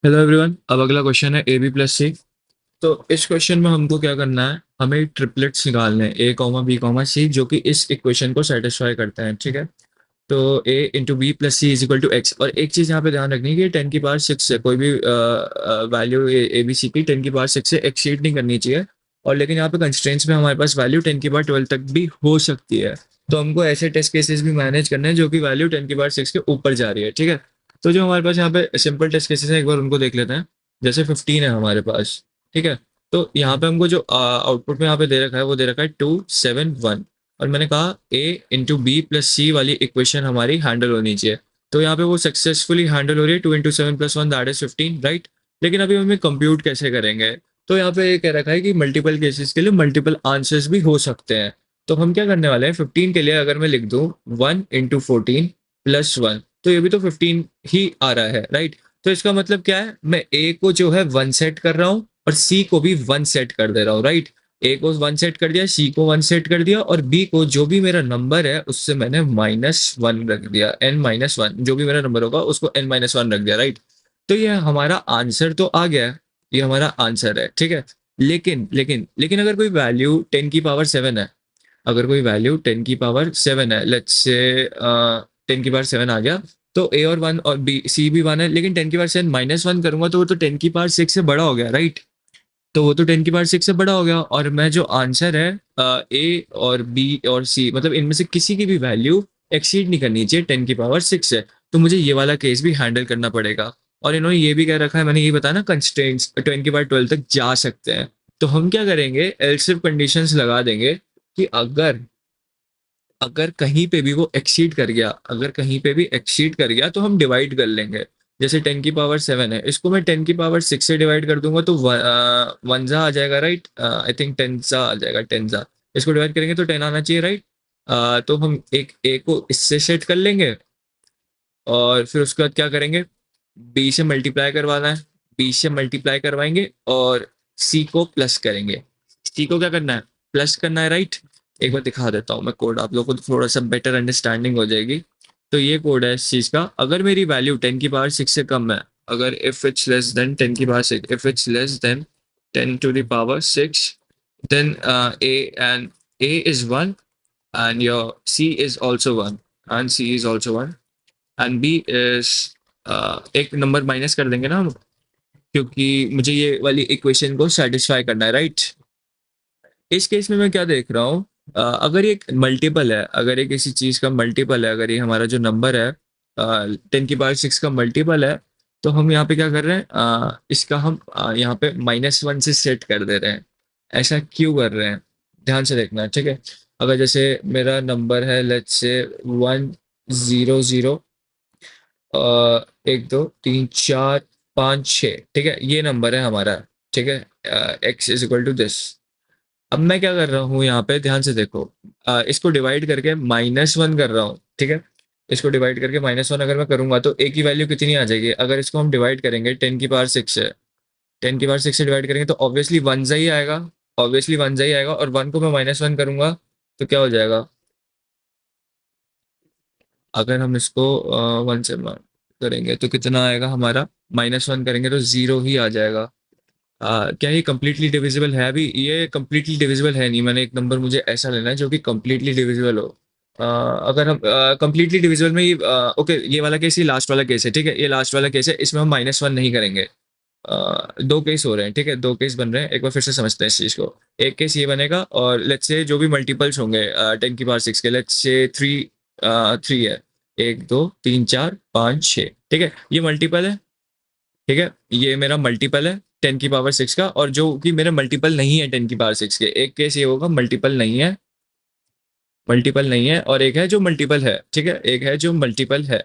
Hello everyone. अब अगला question है ए बी प्लस सी। तो इस क्वेश्चन में हमको क्या करना है, हमें ट्रिपलेट्स निकालने हैं ए कॉमा बी कॉमा सी जो कि इस इक्वेशन को सेटिस्फाई करते हैं। ठीक है, तो A into B plus C is equal to X. और एक चीज़ यहाँ पे ध्यान रखनी है कि 10 की पावर 6 से कोई भी वैल्यू ए बी सी की 10 की पावर 6 से एक्सीड नहीं करनी चाहिए। और लेकिन यहाँ पे कंस्ट्रेंट्स में हमारे पास वैल्यू 10 की पावर 12 तक भी हो सकती है। तो हमको ऐसे टेस्ट केसेस भी मैनेज करने हैं जो कि वैल्यू 10 की पावर 6 के ऊपर जा रही है। ठीक है, तो जो हमारे पास यहाँ पे सिंपल टेस्ट केसेस हैं एक बार उनको देख लेते हैं। जैसे 15 है हमारे पास। ठीक है, तो यहाँ पे हमको जो आउटपुट में यहाँ पे दे रखा है वो दे रखा है 2 7 1। और मैंने कहा ए इंटू बी प्लस सी वाली इक्वेशन हमारी हैंडल होनी चाहिए। तो यहाँ पे वो सक्सेसफुली हैंडल हो रही है। 2 into 7 plus 1 that is 15, right. लेकिन अभी हमें कंप्यूट कैसे करेंगे? तो यहाँ पे ये कह रखा है कि मल्टीपल केसेस के लिए मल्टीपल आंसर्स भी हो सकते हैं। तो हम क्या करने वाले हैं, 15 के लिए अगर मैं लिख दूं 1 इंटू 14 प्लस 1, तो ये भी तो 15 ही आ रहा है, राइट। तो इसका मतलब क्या है, मैं ए को जो है 1 सेट कर रहा हूँ और सी को भी 1 सेट कर दे रहा हूँ, राइट। ए को 1 सेट कर दिया, सी को 1 सेट कर दिया, और बी को जो भी मेरा नंबर है उससे मैंने -1 रख दिया। n-1 जो भी मेरा नंबर होगा उसको n-1 रख दिया, राइट। तो ये हमारा आंसर तो आ गया, ये हमारा आंसर है। ठीक है, लेकिन लेकिन लेकिन अगर कोई वैल्यू 10 की पावर 7 है, अगर कोई वैल्यू 10 की पावर 7 है, लेट्स से 10 की पावर 7 आ गया, तो ए और 1 और बी सी भी 1 है, लेकिन 10 की पावर 7 -1 करूंगा तो वो तो 10 की पावर 6 से बड़ा हो गया, राइट। तो वो तो 10 की पावर 6 से बड़ा हो गया, और मैं जो आंसर है ए और बी और सी मतलब इनमें से किसी की भी वैल्यू एक्सीड नहीं करनी चाहिए 10 की पावर 6 से। तो मुझे ये वाला केस भी हैंडल करना पड़ेगा। और इन्होंने ये भी कह रखा है, मैंने ये बताया ना, कंस्ट्रेंट्स 10 की पावर 12 तक जा सकते हैं। तो हम क्या करेंगे, एल्स इफ कंडीशंस लगा देंगे कि अगर अगर कहीं पे भी वो एक्सीड कर गया, अगर कहीं पे भी एक्सीड कर गया तो हम डिवाइड कर लेंगे। जैसे 10 की पावर 7 है, इसको मैं 10 की पावर 6 से डिवाइड कर दूंगा तो वनजा आ जाएगा, राइट। आई थिंक टेंजा आ जाएगा, टेंजा। इसको डिवाइड करेंगे तो 10 आना चाहिए, राइट। तो हम एक ए को इससे सेट कर लेंगे, और फिर उसके बाद क्या करेंगे, बी से मल्टीप्लाई करवाना है, बी से मल्टीप्लाई करवाएंगे और सी को प्लस करेंगे। सी को क्या करना है, प्लस करना है, राइट। एक बार दिखा देता हूँ मैं कोड, आप लोगों को थोड़ा सा बेटर अंडरस्टैंडिंग हो जाएगी। तो ये कोड है इस चीज़ का। अगर मेरी वैल्यू 10 की पावर 6 से कम है, अगर इफ इट्स लेस देन 10 की power 6, if it's less than 10 to the power 6, then A is 1 and your C is also 1 and C is also 1 and B is एक नंबर माइनस कर देंगे ना हम, क्योंकि मुझे ये वाली इक्वेशन को सेटिस्फाई करना है, राइट। इस केस में मैं क्या देख रहा हूँ, अगर ये मल्टीपल है, अगर ये किसी चीज़ का मल्टीपल है, अगर ये हमारा जो नंबर है 10 की पावर 6 का मल्टीपल है, तो हम यहाँ पे क्या कर रहे हैं, इसका हम यहाँ पे -1 से सेट कर दे रहे हैं। ऐसा क्यों कर रहे हैं, ध्यान से देखना, ठीक है। अगर जैसे मेरा नंबर है लेट्स से 1 0 0 1 2 3 4 5 6, ठीक है, ये नंबर है हमारा। ठीक है, X is equal to this. अब मैं क्या कर रहा हूँ यहाँ पे, ध्यान से देखो, इसको डिवाइड करके -1 कर रहा हूँ, ठीक है। इसको डिवाइड करके -1 अगर मैं करूंगा तो ए की वैल्यू कितनी आ जाएगी, अगर इसको हम डिवाइड करेंगे 10 की पावर 6 से, 10 की पावर 6 से डिवाइड करेंगे तो ऑब्वियसली वन ही आएगा, ऑब्वियसली वन ही आएगा। और 1 को मैं -1 करूंगा तो क्या हो जाएगा, अगर हम इसको 1 से करेंगे तो कितना आएगा हमारा, -1 करेंगे तो 0 ही आ जाएगा। क्या ये कंप्लीटली डिविजिबल है? अभी ये कंप्लीटली डिविजिबल है नहीं, मैंने एक नंबर मुझे ऐसा लेना है जो कि कंप्लीटली डिविजिबल हो। अगर हम कंप्लीटली डिविजिबल में ये ओके, ये वाला केस, ये लास्ट वाला केस है, ठीक है, ये लास्ट वाला केस है, इसमें हम -1 नहीं करेंगे। दो केस हो रहे हैं, ठीक है, दो केस बन रहे हैं, एक बार फिर से समझते हैं इस चीज़ को। एक केस ये बनेगा, और लेट्स से जो भी मल्टीपल्स होंगे 10 की पावर 6 के, लेट्स से 3 है, 1 2 3 4 5 6, ठीक है, ये मल्टीपल है। ठीक है, ये मेरा मल्टीपल है 10 की पावर 6 का, और जो कि मेरा मल्टीपल नहीं है 10 की पावर 6 के। एक केस ये होगा मल्टीपल नहीं है, मल्टीपल नहीं है, और एक है जो मल्टीपल है, ठीक है, एक है जो मल्टीपल है।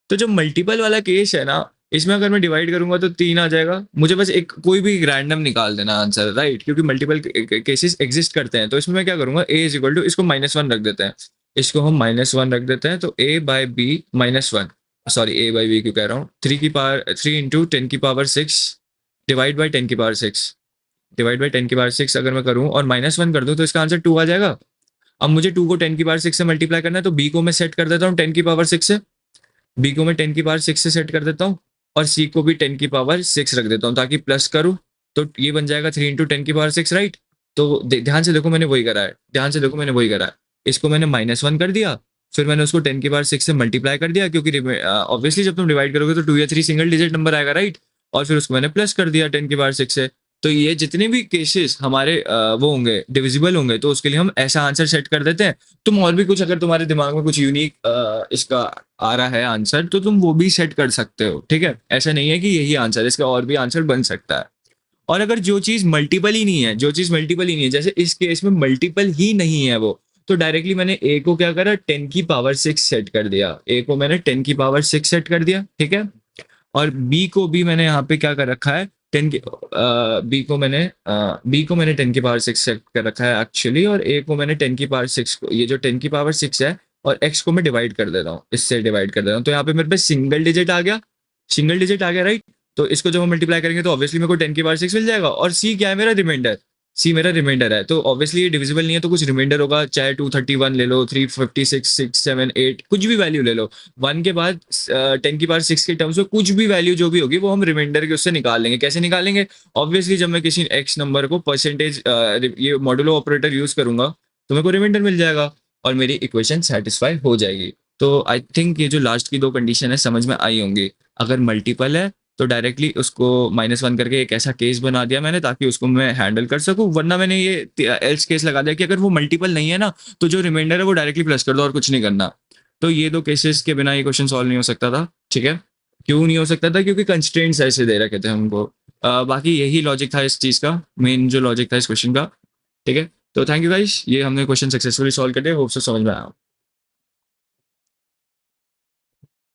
तो जो मल्टीपल वाला केस है ना, इसमें अगर मैं डिवाइड करूंगा तो 3 आ जाएगा। मुझे बस एक कोई भी रैंडम निकाल देना आंसर, राइट, क्योंकि मल्टीपल केसेस एग्जिस्ट करते हैं। तो इसमें मैं क्या करूंगा, ए इज इक्वल टू, इसको -1 रख देते हैं, इसको हम -1 रख देते हैं, तो A by B -1, sorry A by B क्यों कह रहा हूँ, 3 इंटू 10 की पावर 6 डिवाइड बाई 10 की पावर 6, डिवाइड बाई 10 की पावर 6 अगर मैं करूँ और -1 कर दूँ तो इसका आंसर 2 आ जाएगा। अब मुझे 2 को 10 की पावर 6 से मल्टीप्लाई करना है, तो बी को मैं सेट कर देता हूँ 10 की पावर 6 से, बी को मैं 10 की पावर 6 से सेट कर देता हूँ, और सी को भी 10 की पावर 6 रख देता हूँ ताकि प्लस करूँ, तो ये बन जाएगा 3 इंटू 10 की पावर 6, राइट। तो ध्यान से देखो मैंने वही करा है, ध्यान से देखो मैंने वही करा है। इसको मैंने -1 कर दिया, फिर मैंने उसको 10 की पावर 6 से मल्टीप्लाई कर दिया, क्योंकि ऑब्वियसली जब तुम डिवाइड करोगे तो 2 या 3 सिंगल डिजिट नंबर आएगा, राइट। और फिर उसको मैंने प्लस कर दिया 10 की पावर 6 से। तो ये जितने भी केसेस हमारे वो होंगे डिविजिबल होंगे, तो उसके लिए हम ऐसा आंसर सेट कर देते हैं। तुम और भी कुछ अगर तुम्हारे दिमाग में कुछ यूनिक इसका आ रहा है आंसर, तो तुम वो भी सेट कर सकते हो, ठीक है। ऐसा नहीं है कि यही आंसर, इसका और भी आंसर बन सकता है। और अगर जो चीज मल्टीपल ही नहीं है, जो चीज मल्टीपल ही नहीं है, जैसे इस केस में मल्टीपल ही नहीं है वो, तो डायरेक्टली मैंने ए को क्या करा, 10 की पावर 6 सेट कर दिया। ए को मैंने 10 की पावर 6 सेट कर दिया, ठीक है। और बी को भी मैंने यहाँ पे क्या कर रखा है, 10 की बी को मैंने 10 की पावर 6 सेट कर रखा है एक्चुअली, और ए को मैंने 10 की पावर 6 को, ये जो 10 की पावर 6 है, और एक्स को मैं डिवाइड कर देता हूँ, इससे डिवाइड कर देता हूँ, तो यहाँ पे मेरे पास सिंगल डिजिट आ गया, सिंगल डिजिट आ गया, राइट। तो इसको जब हम मल्टीप्लाई करेंगे तो ऑब्वियसली मेरे को 10 की पावर 6 मिल जाएगा। और सी क्या है, मेरा रिमाइंडर, सी मेरा रिमाइंडर है, तो ऑब्वियसली ये डिविजिबल नहीं है, तो कुछ रिमाइंडर होगा, चाहे 231 ले लो, 356, 6, 7, 8, कुछ भी वैल्यू ले लो। 1 के बाद 10 की पावर 6 के टर्म्स में कुछ भी वैल्यू जो भी होगी वो हम रिमाइंडर के उससे निकाल लेंगे। कैसे निकालेंगे, ऑब्वियसली जब मैं किसी एक्स नंबर को परसेंटेज ये मॉडुलो ऑपरेटर यूज करूंगा, तो मेरे को रिमाइंडर मिल जाएगा और मेरी इक्वेशन सेटिस्फाई हो जाएगी। तो आई थिंक ये जो लास्ट की दो कंडीशन है समझ में आई होंगी। अगर मल्टीपल है तो डायरेक्टली उसको -1 करके एक ऐसा केस बना दिया मैंने ताकि उसको मैं हैंडल कर सकूं, वरना मैंने ये एल्स केस लगा दिया कि अगर वो मल्टीपल नहीं है ना, तो जो रिमाइंडर है वो डायरेक्टली प्लस कर दो और कुछ नहीं करना। तो ये दो केसेस के बिना ये क्वेश्चन सॉल्व नहीं हो सकता था, ठीक है। क्यों नहीं हो सकता था, क्योंकि कंस्ट्रेंट्स ऐसे दे रखे थे हमको। बाकी यही लॉजिक था इस चीज़ का, मेन जो लॉजिक था इस क्वेश्चन का, ठीक है। तो थैंक यू गाइस, ये हमने क्वेश्चन सक्सेसफुली सॉल्व कर दिया, होप सो समझ में आया।